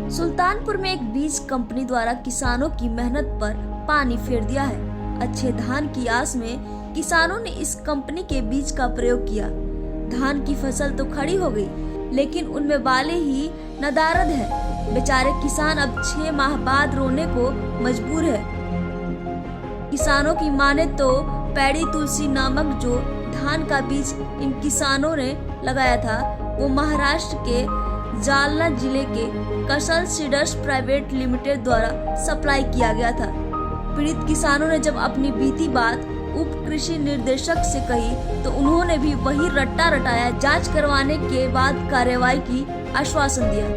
सुल्तानपुर में एक बीज कंपनी द्वारा किसानों की मेहनत पर पानी फेर दिया है। अच्छे धान की आस में किसानों ने इस कंपनी के बीज का प्रयोग किया। धान की फसल तो खड़ी हो गई, लेकिन उनमें बाले ही नदारद है। बेचारे किसान अब 6 माह बाद रोने को मजबूर है। किसानों की माने तो पैड़ी तुलसी नामक जो धान का बीज इन किसानों ने लगाया था, वो महाराष्ट्र के जालना जिले के कसल सीडर्स प्राइवेट लिमिटेड द्वारा सप्लाई किया गया था। पीड़ित किसानों ने जब अपनी बीती बात उप कृषि निर्देशक से कही तो उन्होंने भी वही रट्टा रटाया। जांच करवाने के बाद कार्रवाई की आश्वासन दिया।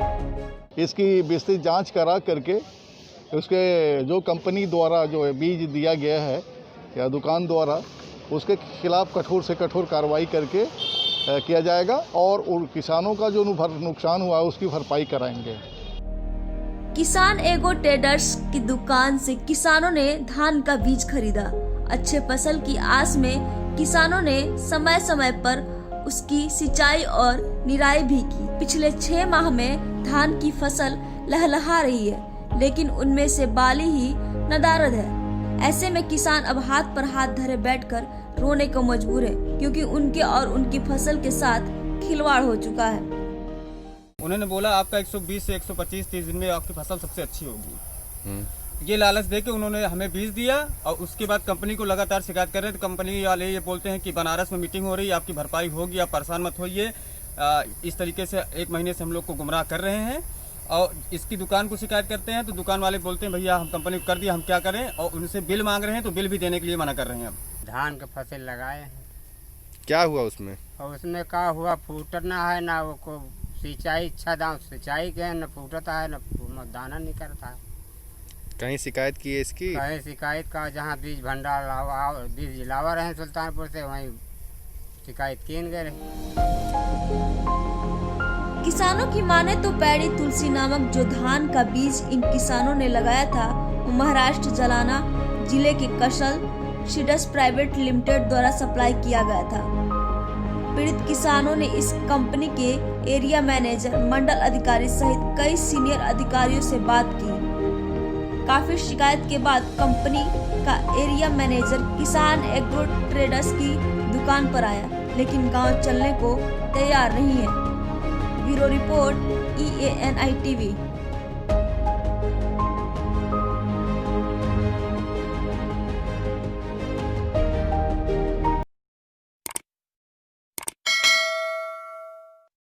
इसकी विस्तृत जांच करा करके उसके जो कंपनी द्वारा जो बीज दिया गया है या दुकान द्वारा, उसके खिलाफ कठोर से कठोर कार्रवाई करके किया जाएगा और किसानों का जो नुकसान हुआ है उसकी भरपाई कराएंगे। किसान एगो ट्रेडर्स की दुकान से किसानों ने धान का बीज खरीदा। अच्छे फसल की आस में किसानों ने समय समय पर उसकी सिंचाई और निराई भी की। पिछले 6 माह में धान की फसल लहलहा रही है, लेकिन उनमें से बाली ही नदारद है। ऐसे में किसान अब हाथ पर हाथ धरे बैठकर रोने को मजबूर है, क्योंकि उनके और उनकी फसल के साथ खिलवाड़ हो चुका है। उन्होंने बोला आपका 120 से 125-30 दिन में आपकी फसल सबसे अच्छी होगी। ये लालच देके उन्होंने हमें बीज दिया और उसके बाद कंपनी को लगातार शिकायत कर रहे थे। कंपनी वाले ये बोलते हैं कि बनारस में मीटिंग हो रही है, आपकी भरपाई होगी, आप परेशान मत होइए। इस तरीके से 1 महीने से हम लोग को गुमराह कर रहे हैं और इसकी दुकान को शिकायत करते हैं तो दुकान वाले बोलते हैं भैया हम कंपनी को कर दिया, हम क्या करें, और उनसे बिल मांग रहे हैं तो बिल भी देने के लिए मना कर रहे हैं। अब धान का फसल लगाए हैं, क्या हुआ उसमें? और उसमें क्या हुआ, फूटना है ना, वो को सिंचाई अच्छा दाम सिंचाई के न फूटता है न दाना निकलता है। कहीं शिकायत की है इसकी? कहीं शिकायत का, जहाँ बीज भंडार बीज लावा रहे सुल्तानपुर से, वहीं शिकायत की गए। किसानों की माने तो पैड़ी तुलसी नामक जो धान का बीज इन किसानों ने लगाया था, वो महाराष्ट्र जालना जिले के कसल सीडर्स प्राइवेट लिमिटेड द्वारा सप्लाई किया गया था। पीड़ित किसानों ने इस कंपनी के एरिया मैनेजर, मंडल अधिकारी सहित कई सीनियर अधिकारियों से बात की। काफी शिकायत के बाद कंपनी का एरिया मैनेजर किसान एग्रो ट्रेडर्स की दुकान पर आया, लेकिन गांव चलने को तैयार नहीं है। Bureau report EANI TV।